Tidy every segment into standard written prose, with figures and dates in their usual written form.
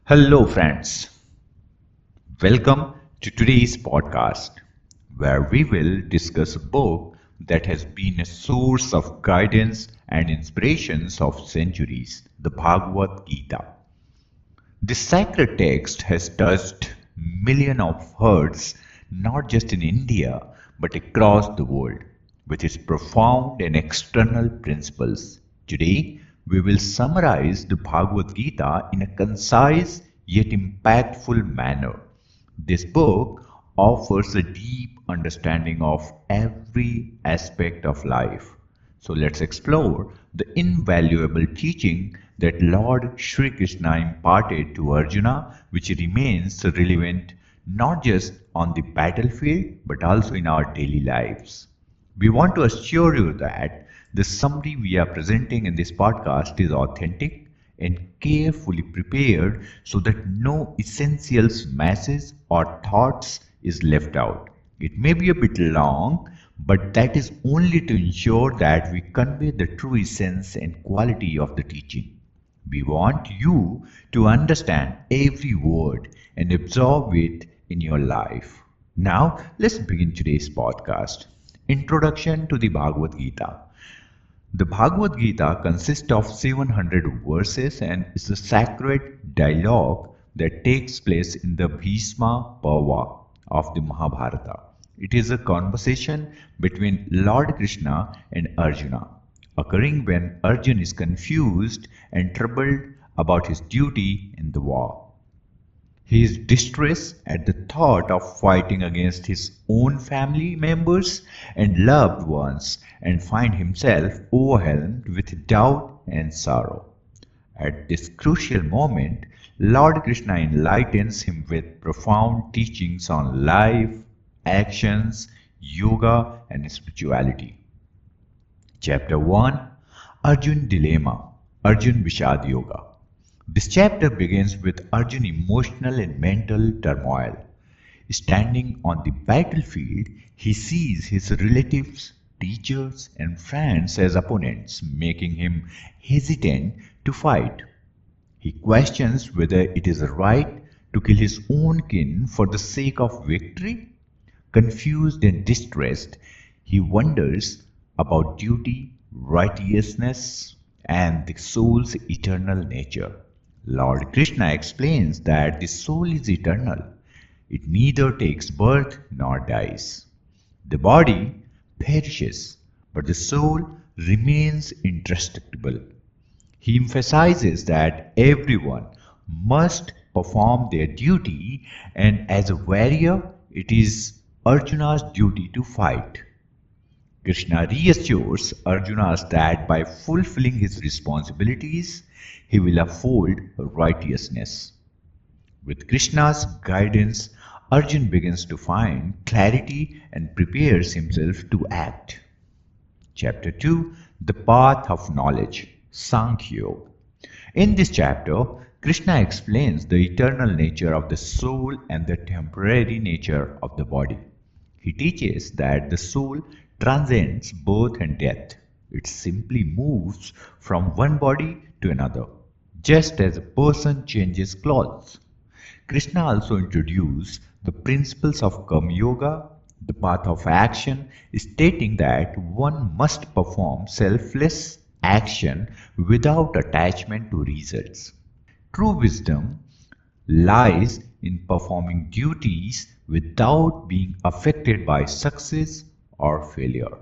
Hello, friends. Welcome to today's podcast, where we will discuss a book that has been a source of guidance and inspirations of centuries, the Bhagavad Gita. This sacred text has touched millions of hearts, not just in India, but across the world, with its profound and external principles. Today, we will summarize the Bhagavad Gita in a concise yet impactful manner. This book offers a deep understanding of every aspect of life. So let's explore the invaluable teaching that Lord Shri Krishna imparted to Arjuna, which remains relevant not just on the battlefield but also in our daily lives. We want to assure you that the summary we are presenting in this podcast is authentic and carefully prepared so that no essential message or thoughts is left out. It may be a bit long, but that is only to ensure that we convey the true essence and quality of the teaching. We want you to understand every word and absorb it in your life. Now, let's begin today's podcast. Introduction to the Bhagavad Gita. The Bhagavad Gita consists of 700 verses and is a sacred dialogue that takes place in the Bhishma Parva of the Mahabharata. It is a conversation between Lord Krishna and Arjuna, occurring when Arjuna is confused and troubled about his duty in the war. He is distressed at the thought of fighting against his own family members and loved ones and find himself overwhelmed with doubt and sorrow. At this crucial moment, Lord Krishna enlightens him with profound teachings on life, actions, yoga, and spirituality. Chapter 1, Arjun Dilemma, Arjun Vishad Yoga. This chapter begins with Arjun's emotional and mental turmoil. Standing on the battlefield, he sees his relatives, teachers, and friends as opponents, making him hesitant to fight. He questions whether it is right to kill his own kin for the sake of victory. Confused and distressed, he wonders about duty, righteousness, and the soul's eternal nature. Lord Krishna explains that the soul is eternal. It neither takes birth nor dies. The body perishes, but the soul remains indestructible. He emphasizes that everyone must perform their duty, and as a warrior, it is Arjuna's duty to fight. Krishna reassures Arjuna that by fulfilling his responsibilities, he will uphold righteousness. With Krishna's guidance, Arjun begins to find clarity and prepares himself to act. Chapter 2, The Path of Knowledge, Sankhya Yoga. In this chapter, Krishna explains the eternal nature of the soul and the temporary nature of the body. He teaches that the soul transcends birth and death. It simply moves from one body to another, just as a person changes clothes. Krishna also introduced the principles of Karma Yoga, the path of action, stating that one must perform selfless action without attachment to results. True wisdom lies in performing duties without being affected by success or failure.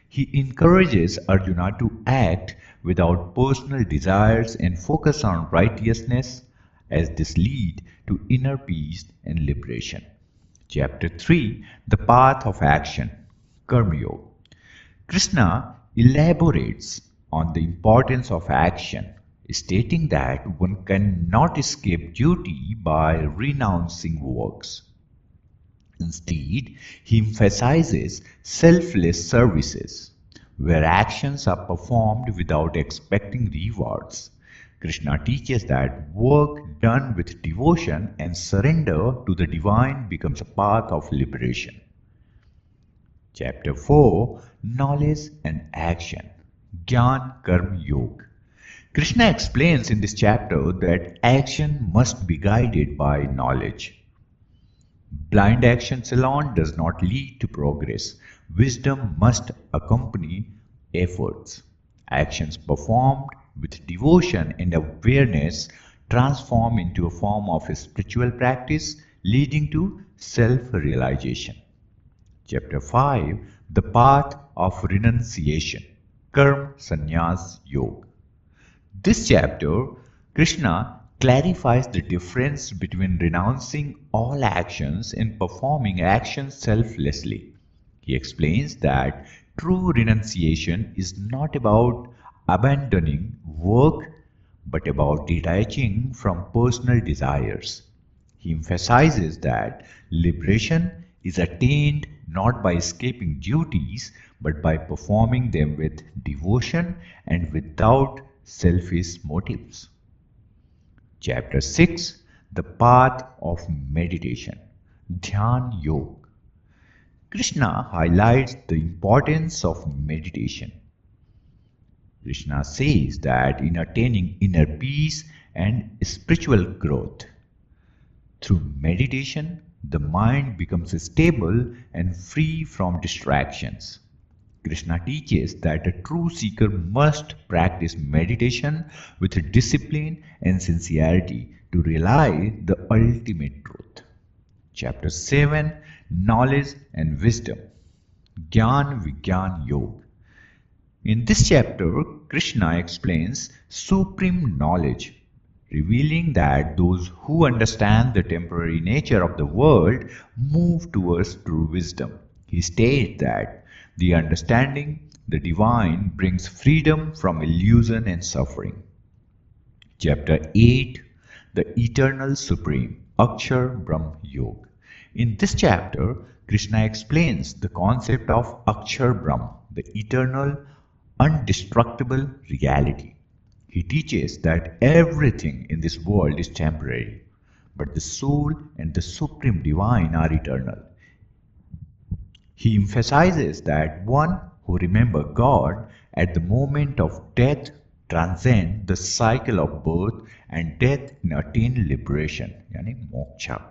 He encourages Arjuna to act without personal desires and focus on righteousness, as this lead to inner peace and liberation. Chapter 3, The Path of Action, Karma Yoga. Krishna elaborates on the importance of action, stating that one cannot escape duty by renouncing works. Instead, he emphasizes selfless services, where actions are performed without expecting rewards. Krishna teaches that work done with devotion and surrender to the divine becomes a path of liberation. Chapter 4, Knowledge and Action, Jnana Karma Yoga. Krishna explains in this chapter that action must be guided by knowledge. Blind actions alone does not lead to progress. Wisdom must accompany efforts. Actions performed with devotion and awareness transform into a form of a spiritual practice leading to self-realization. Chapter 5, The Path of Renunciation, Karma Sannyas Yoga. This chapter, Krishna clarifies the difference between renouncing all actions and performing actions selflessly. He explains that true renunciation is not about abandoning work but about detaching from personal desires. He emphasizes that liberation is attained not by escaping duties but by performing them with devotion and without selfish motives. Chapter 6, The Path of Meditation, Jnana Yoga. Krishna highlights the importance of meditation. Krishna says that in attaining inner peace and spiritual growth, through meditation, the mind becomes stable and free from distractions. Krishna teaches that a true seeker must practice meditation with discipline and sincerity to realize the ultimate truth. Chapter 7, Knowledge and Wisdom, Jnana Yoga. In this chapter, Krishna explains supreme knowledge, revealing that those who understand the temporary nature of the world move towards true wisdom. He states that the understanding the divine brings freedom from illusion and suffering. Chapter 8, The Eternal Supreme, Akshar Brahm Yoga. In this chapter, Krishna explains the concept of Akshar Brahm, the eternal, undestructible reality. He teaches that everything in this world is temporary, but the soul and the supreme divine are eternal. He emphasizes that one who remembers God at the moment of death transcends the cycle of birth and death and attain liberation, yani moksha.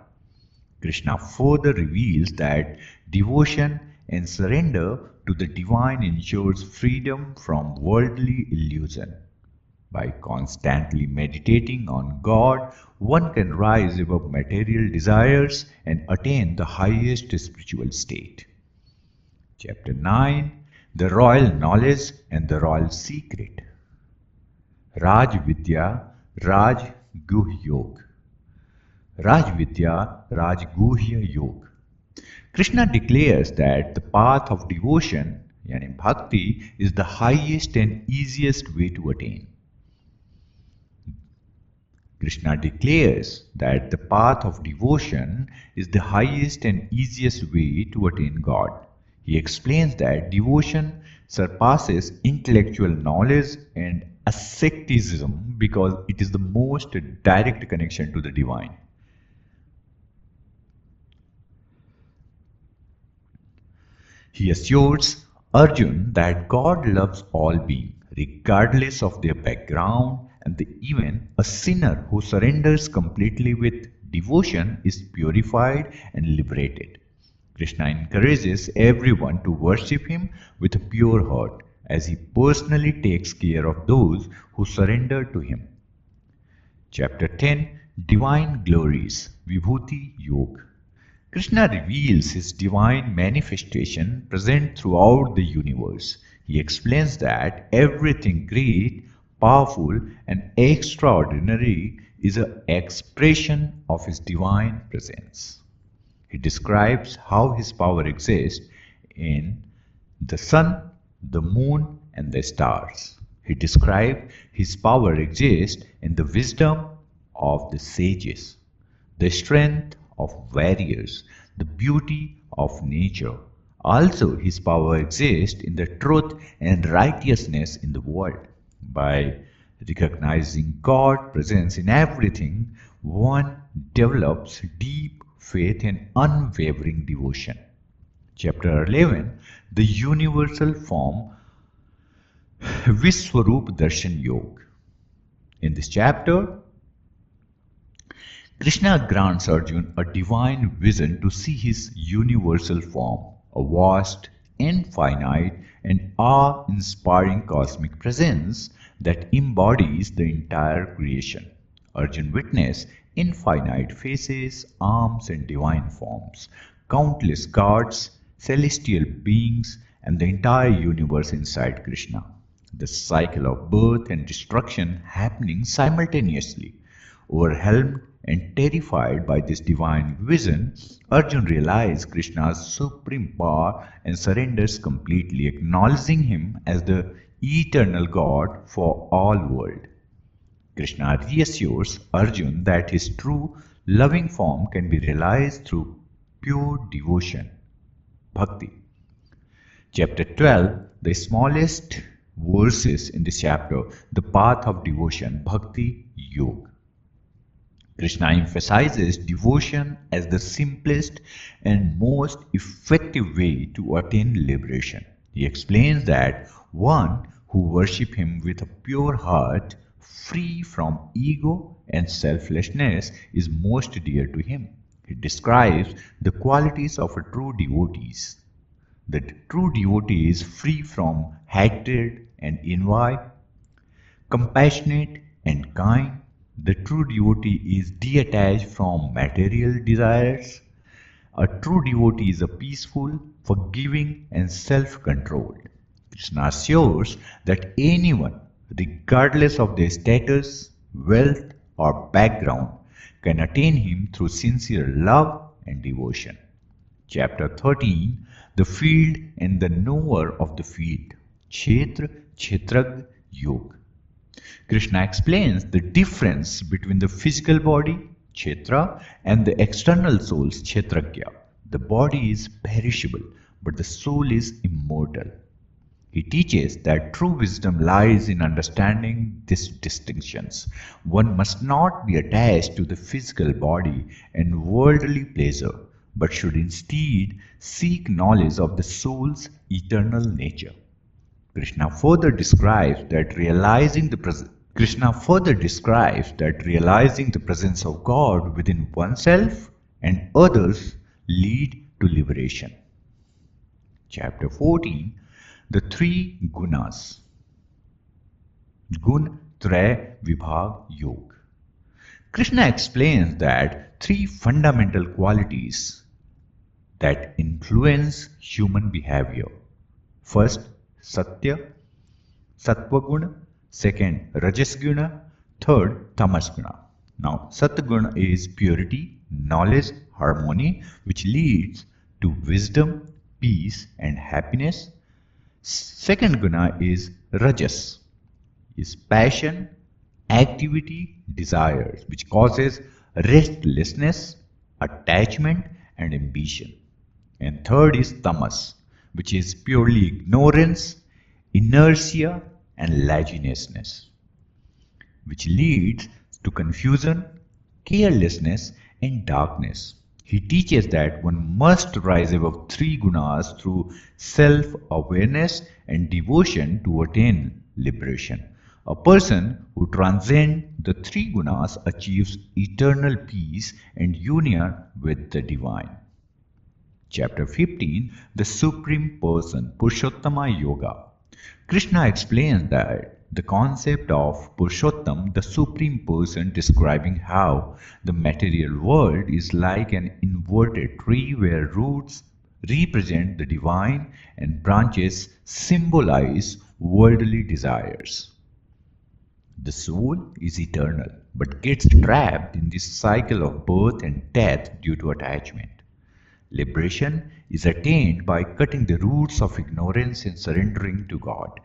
Krishna further reveals that devotion and surrender to the divine ensures freedom from worldly illusion. By constantly meditating on God, one can rise above material desires and attain the highest spiritual state. Chapter 9, The Royal Knowledge and the Royal Secret, Raj Vidya, Raj Guh Yoga. Raj Vidya, Raj Guhya Yoga. Krishna declares that the path of devotion, yani bhakti, is the highest and easiest way to attain. Krishna declares that the path of devotion is the highest and easiest way to attain God. He explains that devotion surpasses intellectual knowledge and asceticism because it is the most direct connection to the divine. He assures Arjun that God loves all beings, regardless of their background, and even a sinner who surrenders completely with devotion is purified and liberated. Krishna encourages everyone to worship him with a pure heart, as he personally takes care of those who surrender to him. Chapter 10, Divine Glories, Vibhuti Yoga. Krishna reveals his divine manifestation present throughout the universe. He explains that everything great, powerful, and extraordinary is an expression of his divine presence. He describes how his power exists in the sun, the moon, and the stars. He describes his power exists in the wisdom of the sages, the strength of warriors, the beauty of nature. Also, his power exists in the truth and righteousness in the world. By recognizing God's presence in everything, one develops deep faith and unwavering devotion. Chapter 11, The Universal Form, Vishwarup Darshan Yoga. In this chapter, Krishna grants Arjuna a divine vision to see his universal form, a vast, infinite, and awe-inspiring cosmic presence that embodies the entire creation. Arjuna witnessed infinite faces, arms, and divine forms, countless gods, celestial beings, and the entire universe inside Krishna. The cycle of birth and destruction happening simultaneously. Overwhelmed and terrified by this divine vision, Arjuna realizes Krishna's supreme power and surrenders completely, acknowledging him as the eternal God for all world. Krishna reassures Arjuna that his true loving form can be realized through pure devotion, bhakti. Chapter 12, the smallest verses in this chapter, the path of devotion, Bhakti Yoga. Krishna emphasizes devotion as the simplest and most effective way to attain liberation. He explains that one who worships him with a pure heart, free from ego and selflessness, is most dear to him. He describes the qualities of a true devotee. The true devotee is free from hatred and envy, compassionate and kind. The true devotee is detached from material desires. A true devotee is a peaceful, forgiving, and self-controlled. Krishna assures that anyone, regardless of their status, wealth, or background, can attain him through sincere love and devotion. Chapter 13, the field and the knower of the field, Kshetra, Kshetragya Yoga. Krishna explains the difference between the physical body, Kshetra, and the external souls, Kshetragya. The body is perishable, but the soul is immortal. He teaches that true wisdom lies in understanding these distinctions. One must not be attached to the physical body and worldly pleasure, but should instead seek knowledge of the soul's eternal nature. Krishna further describes that realizing the presence of God within oneself and others lead to liberation. Chapter 14, the three gunas. Gun Traya Vibhag Yoga. Krishna explains that three fundamental qualities that influence human behavior. First, Satya, Sattva Guna. Second, Rajas Guna. Third, Tamas Guna. Now, Sattva Guna is purity, knowledge, harmony, which leads to wisdom, peace, and happiness. Second Guna is Rajas, is passion, activity, desires, which causes restlessness, attachment, and ambition. And third is Tamas, which is purely ignorance, inertia, and laziness, which leads to confusion, carelessness, and darkness. He teaches that one must rise above three gunas through self-awareness and devotion to attain liberation. A person who transcends the three gunas achieves eternal peace and union with the divine. Chapter 15, the Supreme Person, Purushottama Yoga. Krishna explains that the concept of Purushottam, the Supreme Person, describing how the material world is like an inverted tree where roots represent the divine and branches symbolize worldly desires. The soul is eternal but gets trapped in this cycle of birth and death due to attachment. Liberation is attained by cutting the roots of ignorance and surrendering to God.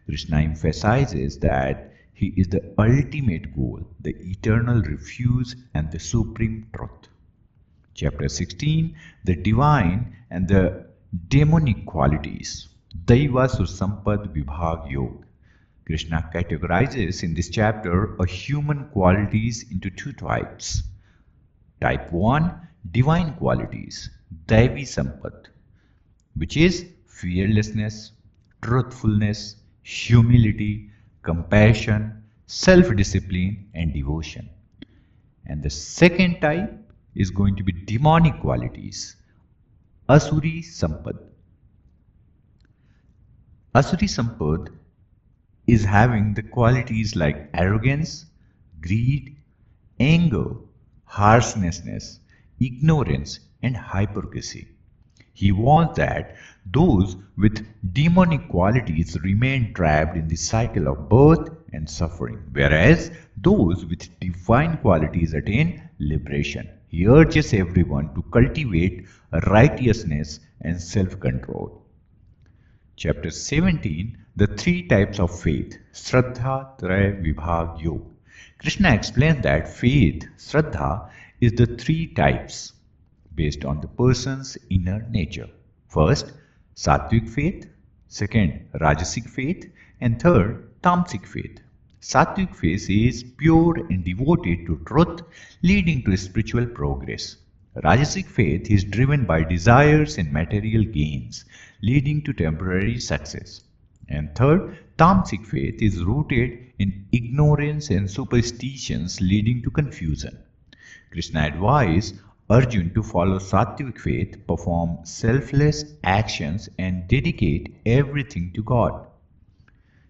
Krishna emphasizes that he is the ultimate goal, the eternal refuge, and the supreme truth. Chapter 16, the divine and the demonic qualities, Daiva Susampad Vibhag Yoga. Krishna categorizes in this chapter a human qualities into two types. Type 1, divine qualities, Daivi Sampad, which is fearlessness, truthfulness, humility, compassion, self-discipline, and devotion. And the second type is going to be demonic qualities, Asuri Sampad. Asuri Sampad is having the qualities like arrogance, greed, anger, harshness, ignorance, and hypocrisy. He warns that those with demonic qualities remain trapped in the cycle of birth and suffering, whereas those with divine qualities attain liberation. He urges everyone to cultivate righteousness and self-control. Chapter 17, the three types of faith, Shraddha, Traya, Vibhag, Yoga. Krishna explains that faith, Shraddha, is the three types based on the person's inner nature. First, Sattvic faith, second, Rajasic faith, and third, Tamasic faith. Sattvic faith is pure and devoted to truth, leading to spiritual progress. Rajasic faith is driven by desires and material gains, leading to temporary success. And third, Tamasic faith is rooted in ignorance and superstitions, leading to confusion. Krishna advised Arjun to follow Sattvic faith, perform selfless actions, and dedicate everything to God.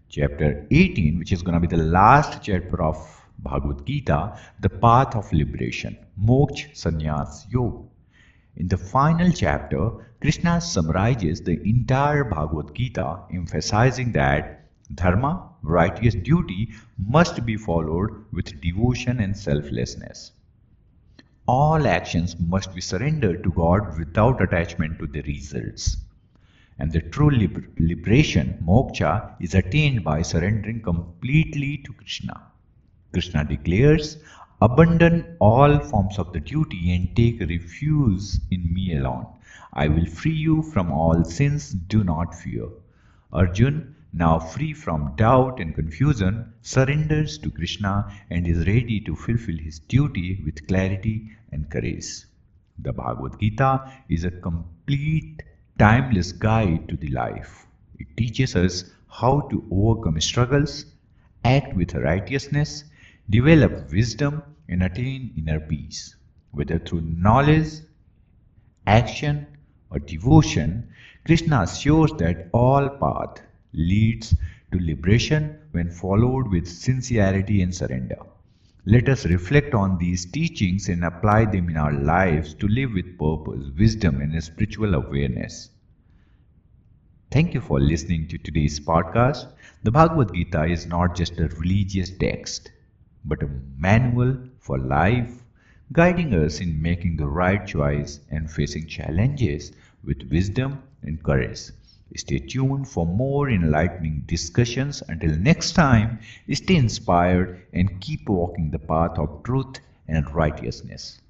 Chapter 18, which is going to be the last chapter of Bhagavad Gita, the path of liberation, Moksha Sannyas Yoga. In the final chapter, Krishna summarizes the entire Bhagavad Gita, emphasizing that dharma, righteous duty, must be followed with devotion and selflessness. All actions must be surrendered to God without attachment to the results. And the true liberation, moksha, is attained by surrendering completely to Krishna. Krishna declares, "Abandon all forms of the duty and take refuge in me alone. I will free you from all sins, do not fear." Arjun, now free from doubt and confusion, surrenders to Krishna and is ready to fulfill his duty with clarity and courage. The Bhagavad Gita is a complete, timeless guide to the life. It teaches us how to overcome struggles, act with righteousness, develop wisdom, and attain inner peace. Whether through knowledge, action, or devotion, Krishna assures that all path leads to liberation when followed with sincerity and surrender. Let us reflect on these teachings and apply them in our lives to live with purpose, wisdom, and spiritual awareness. Thank you for listening to today's podcast. The Bhagavad Gita is not just a religious text, but a manual for life, guiding us in making the right choice and facing challenges with wisdom and courage. Stay tuned for more enlightening discussions. Until next time, stay inspired and keep walking the path of truth and righteousness.